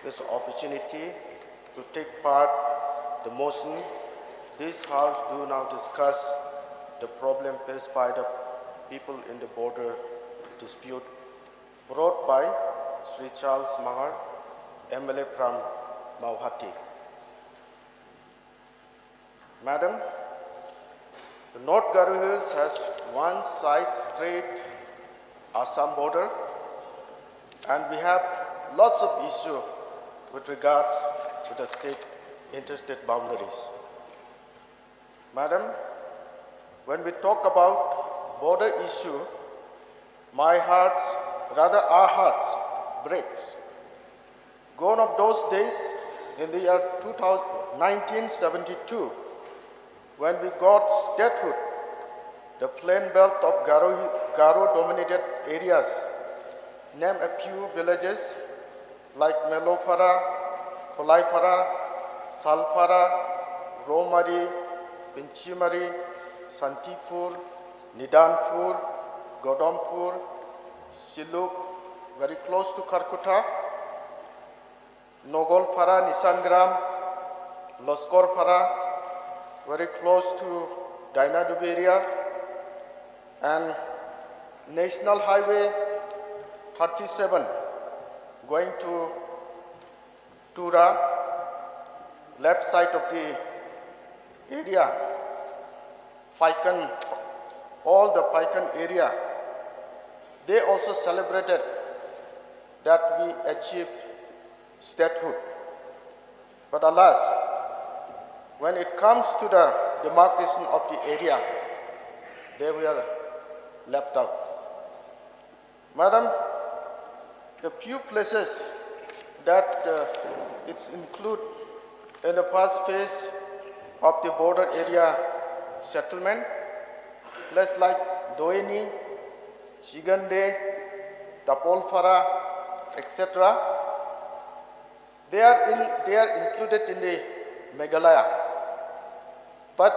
this opportunity to take part the motion. This House do now discuss the problem faced by the people in the border dispute brought by Sri Charles Mahar, MLA from Mauhati. Madam, the North Garo Hills has one side straight Assam border, and we have lots of issues with regards to the interstate boundaries. Madam, when we talk about border issue, our hearts breaks. Gone of those days in the year 1972, when we got statehood, the plain belt of Garo-dominated areas, name a few villages like Melopara, Kolaipara, Salpara, Romari, Pinchimari, Santipur, Nidanpur, Godampur, Shiluk, very close to Karkuta, Nogolpara, Nisangram, Loskorpara, very close to Dainadubi area, and National Highway 37 going to Tura, left side of the area, Paikan, all the Paikan area, they also celebrated that we achieved statehood. But alas, when it comes to the demarcation of the area, they were left out. Madam, the few places that it's included in the first phase of the border area settlement, places like Doeni, Chigande, Tapolfara, etc., they are included in the Meghalaya. But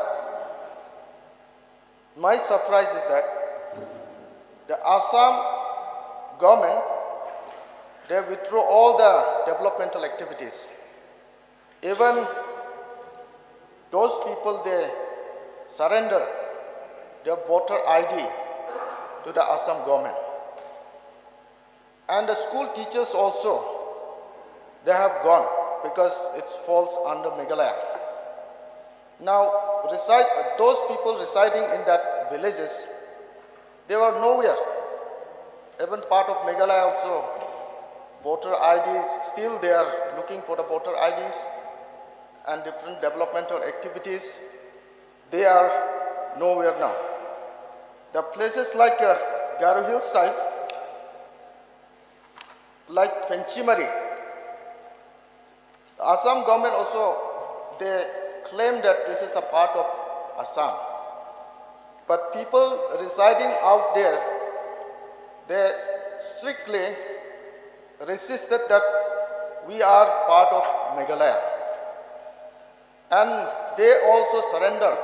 my surprise is that the Assam government, they withdrew all the developmental activities. Even those people, they surrender their voter ID to the Assam government. And the school teachers also, they have gone because it falls under Meghalaya. Now, those people residing in that villages, they were nowhere. Even part of Meghalaya also, voter IDs, still they are looking for the voter IDs and different developmental activities. They are nowhere now. The places like Garo Hills side, like Penchimari, the Assam government also, they claim that this is the part of Assam. But people residing out there, they strictly resisted that we are part of Meghalaya. And they also surrender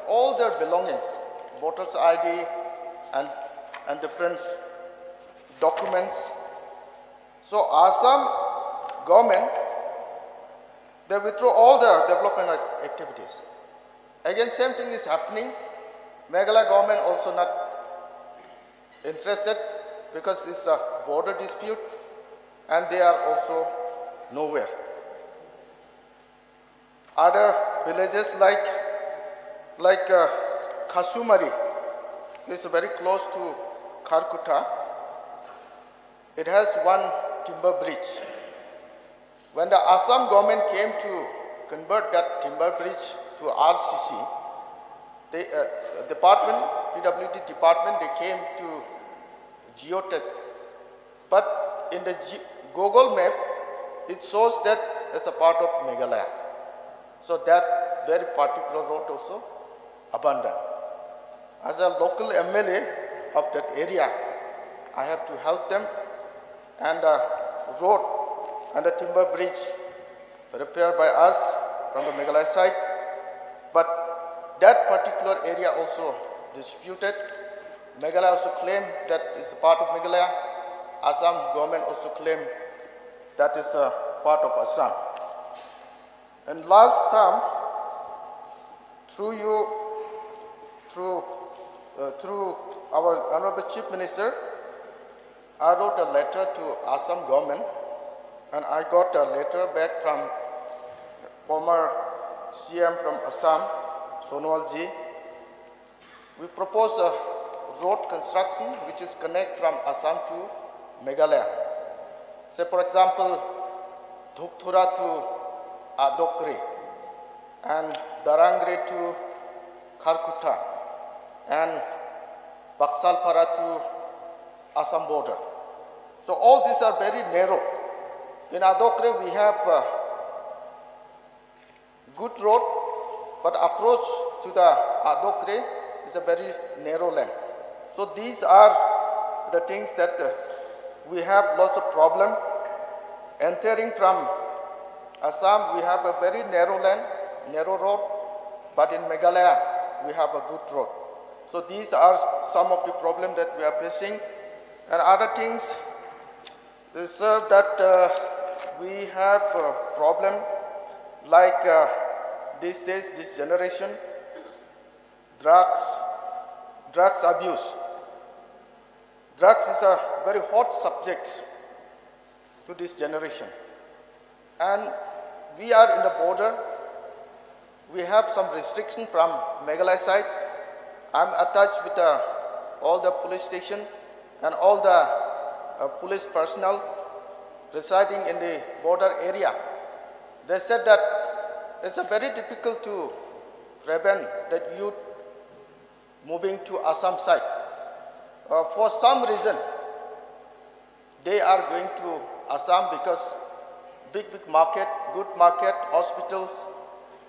all their belongings, voters ID and different documents. So Assam government, they withdraw all the development activities. Again, same thing is happening. Meghalaya government also not interested because it's a border dispute, and they are also nowhere. Other villages like Kasumari, is very close to Karkuta. It has one timber bridge. When the Assam government came to convert that timber bridge to RCC, the PWD department, they came to geotech. But in the Google map, it shows that it's a part of Meghalaya. So that very particular road also abandoned. As a local MLA of that area, I have to help them, and the road and the timber bridge repaired by us from the Meghalaya side. But that particular area also disputed. Meghalaya also claimed that it's a part of Meghalaya. Assam government also claimed that is a part of Assam. And last time, through you, through our Honorable Chief Minister, I wrote a letter to Assam government, and I got a letter back from former CM from Assam, Sonowal Ji. We propose a road construction which is connect from Assam to Meghalaya. Say, for example, Dhukthura to Adokre, and Darangre to Kharkuta, and Baksalpara to Assam border. So all these are very narrow. In Adokre we have a good road, but approach to the Adokre is a very narrow lane. So these are the things that we have lots of problem. Entering from Assam, we have a very narrow lane, narrow road, but in Meghalaya, we have a good road. So these are some of the problems that we are facing. And other things is that we have a problem like these days, this generation, drugs abuse. Drugs is a very hot subject to this generation. And we are in the border. We have some restriction from Meghalaya side. I'm attached with all the police station and all the police personnel residing in the border area. They said that it's very difficult to prevent that youth moving to Assam side. For some reason, they are going to Assam because big market, good market, hospitals,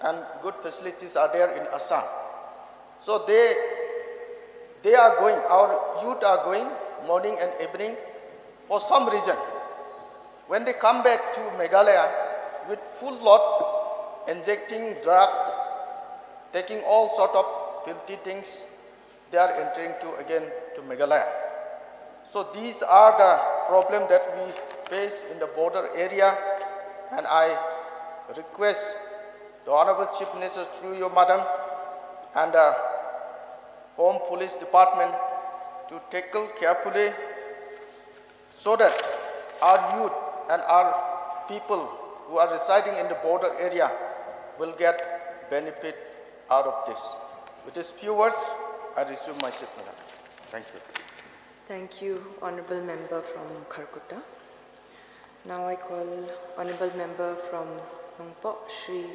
and good facilities are there in Assam. So they are going, our youth are going morning and evening for some reason. When they come back to Meghalaya with full lot, injecting drugs, taking all sort of filthy things, they are entering again to Meghalaya. So these are the problems that we face in the border area, and I request the Honorable Chief Minister through you, Madam, and the Home Police Department to tackle carefully so that our youth and our people who are residing in the border area will get benefit out of this. With these few words, I resume my seat, Madam. Thank you. Thank you, Honourable Member from Kharkutta. Now I call Honourable Member from Nongpok, Shri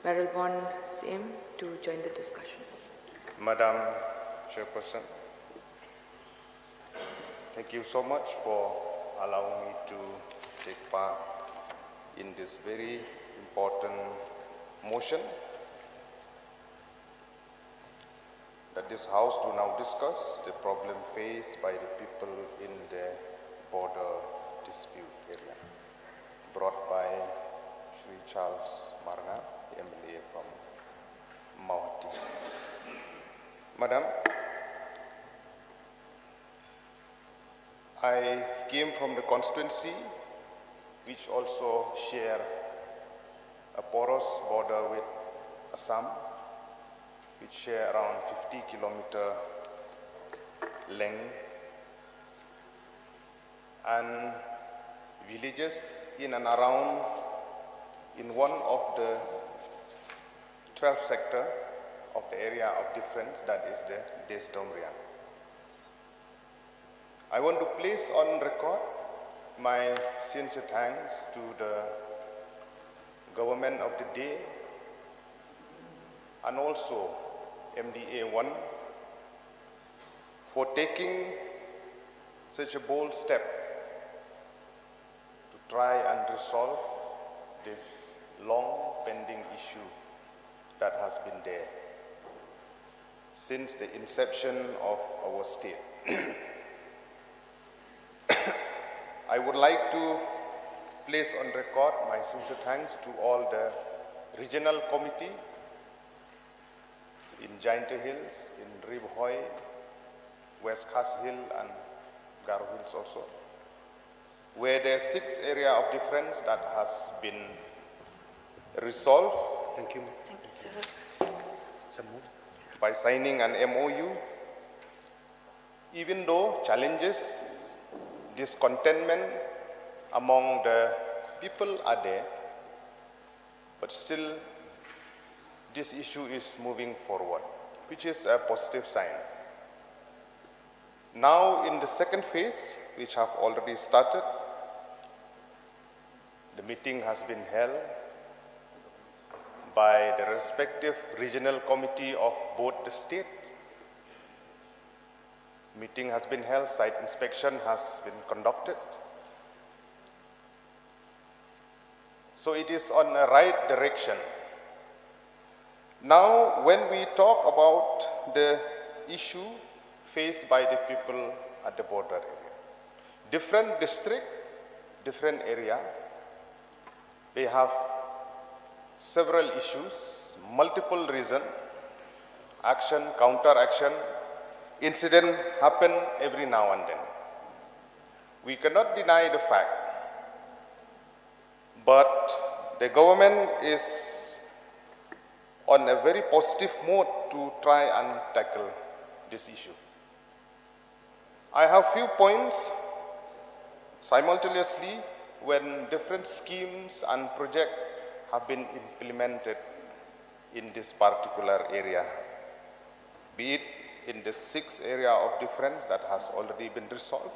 Marylebone Sim, to join the discussion. Madam Chairperson, thank you so much for allowing me to take part in this very important motion that this House to now discuss the problem faced by the people in the border dispute area, brought by Shri Charles Maranga, the MLA from Mauhati. Madam, I came from the constituency which also share a porous border with Assam, which share around 50-kilometer length, and villages in and around in one of the 12 sector of the area of difference, that is the Des Domria. I want to place on record my sincere thanks to the government of the day and also MDA-1 for taking such a bold step to try and resolve this long pending issue that has been there since the inception of our state. I would like to place on record my sincere thanks to all the regional committee in Jaintia Hills, in Ribhoi, West Khas Hill and Garo Hills also, where there are 6 areas of difference that has been resolved. Thank you. Thank you, sir. So move. By signing an MOU, even though challenges, discontentment among the people are there, but still this issue is moving forward, which is a positive sign. Now in the second phase, which have already started, the meeting has been held by the respective regional committee of both the states. Meeting has been held, site inspection has been conducted. So it is on the right direction. Now, when we talk about the issue faced by the people at the border area, different district, different area, they have several issues, multiple reasons, action, counter-action, incident happen every now and then. We cannot deny the fact, but the government is on a very positive mode to try and tackle this issue. I have few points simultaneously when different schemes and projects have been implemented in this particular area, be it in the 6 area of difference that has already been resolved,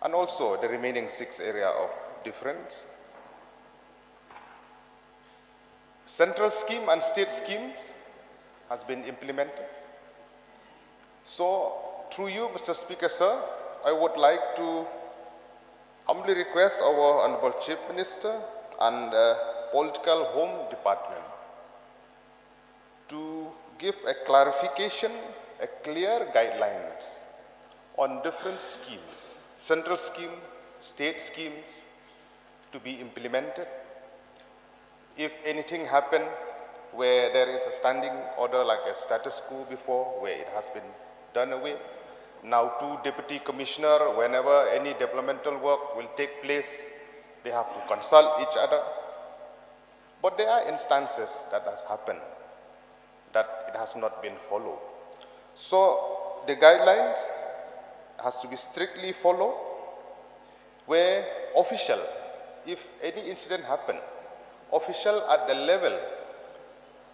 and also the remaining 6 area of difference. Central scheme and state schemes has been implemented. So, through you, Mr. Speaker, sir, I would like to humbly request our Honorable Chief Minister and Political Home Department to give a clarification, a clear guidelines on different schemes, central scheme, state schemes to be implemented. If anything happen where there is a standing order like a status quo before, where it has been done away, now 2 deputy commissioner, whenever any developmental work will take place, they have to consult each other. But there are instances that has happened that it has not been followed. So the guidelines has to be strictly followed, where official, if any incident happen, official at the level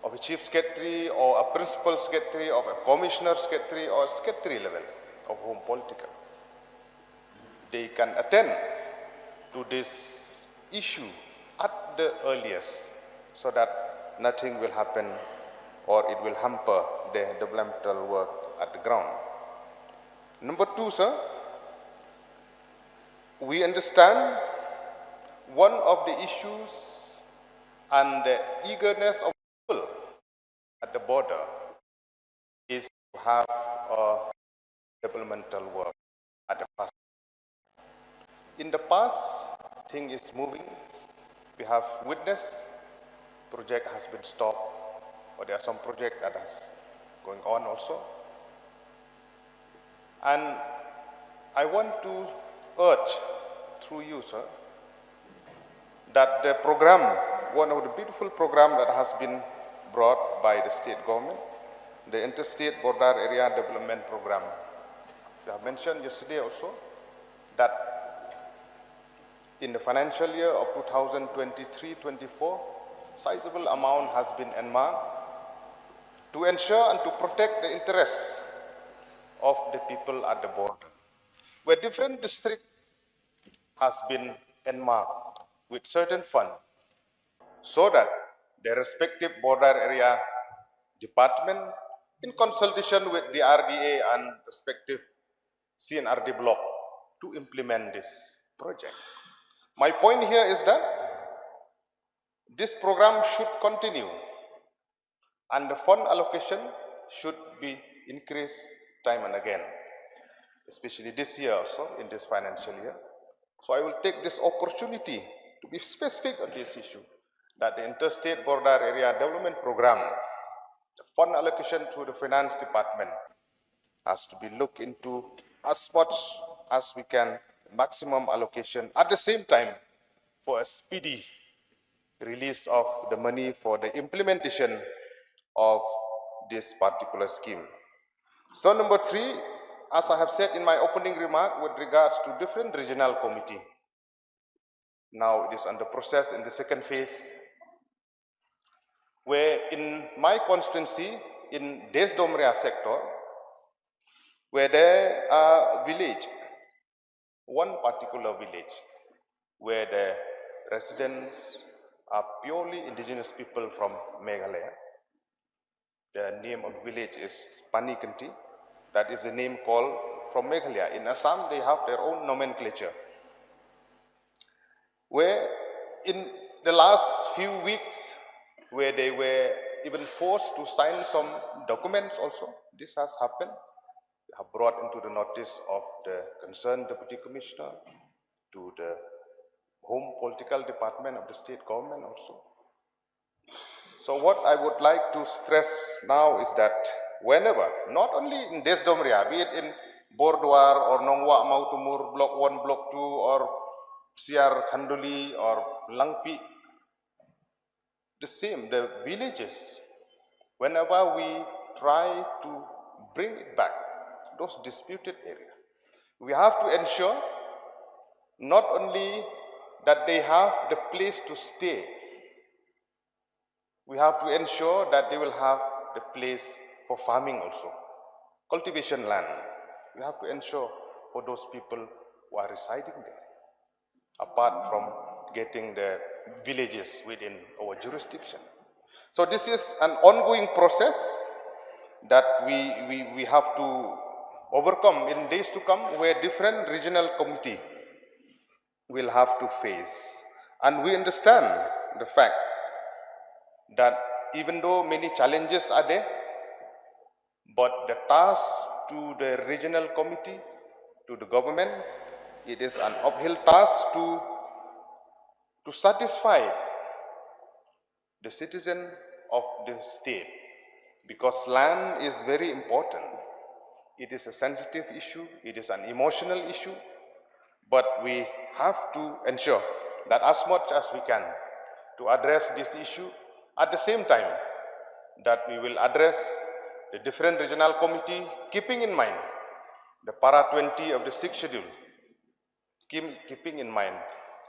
of a chief secretary or a principal secretary or a commissioner secretary or secretary level of home political, they can attend to this issue at the earliest so that nothing will happen or it will hamper the developmental work at the ground. Number 2, sir, we understand one of the issues and the eagerness of people at the border is to have a developmental work at the past. In the past, thing is moving. We have witnessed project has been stopped, or there are some project that is going on also. And I want to urge through you, sir, that the program, one of the beautiful programs that has been brought by the state government, the Interstate Border Area Development Program. We have mentioned yesterday also that in the financial year of 2023-24, sizable amount has been earmarked to ensure and to protect the interests of the people at the border, where different districts has been earmarked with certain funds so that the respective border area department, in consultation with the RDA and respective CNRD block, to implement this project. My point here is that this program should continue and the fund allocation should be increased time and again, especially this year also, in this financial year. So I will take this opportunity to be specific on this issue, that the Interstate Border Area Development Program, the fund allocation to the Finance Department, has to be looked into as much as we can maximum allocation at the same time for a speedy release of the money for the implementation of this particular scheme. So number 3, as I have said in my opening remark with regards to different regional committee, now it is under process in the second phase, where in my constituency, in Desdomria sector, where there are village, one particular village, where the residents are purely indigenous people from Meghalaya. The name of the village is Panikanti. That is the name called from Meghalaya. In Assam, they have their own nomenclature. Where in the last few weeks, where they were even forced to sign some documents also, this has happened. They have brought into the notice of the concerned deputy commissioner, to the home political department of the state government also. So what I would like to stress now is that whenever, not only in Desdomria, be it in Bordwar or Nongwa Mautumur, Block 1, Block 2, or Siar Khanduli or Langpi, the same, the villages, whenever we try to bring it back, those disputed areas, we have to ensure not only that they have the place to stay, we have to ensure that they will have the place for farming also, cultivation land. We have to ensure for those people who are residing there, apart from getting the villages within our jurisdiction. So this is an ongoing process that we have to overcome in days to come, where different regional committee will have to face. And we understand the fact that even though many challenges are there, but the task to the regional committee, to the government, it is an uphill task to satisfy the citizen of the state, because land is very important. It is a sensitive issue, it is an emotional issue, but we have to ensure that as much as we can to address this issue, at the same time that we will address the different regional committee, keeping in mind the para 20 of the 6th schedule, keeping in mind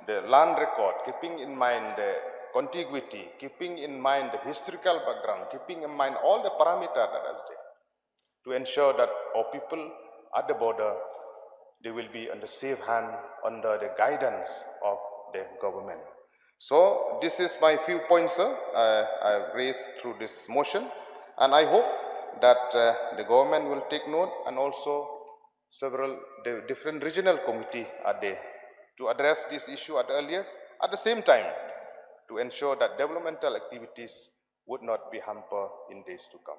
the land record, keeping in mind the contiguity, keeping in mind the historical background, keeping in mind all the parameters that are there, to ensure that our people at the border, they will be on the safe hand under the guidance of the government. So this is my few points, sir, I raised through this motion, and I hope that the government will take note, and also several different regional committee are there to address this issue at the earliest, at the same time to ensure that developmental activities would not be hampered in days to come.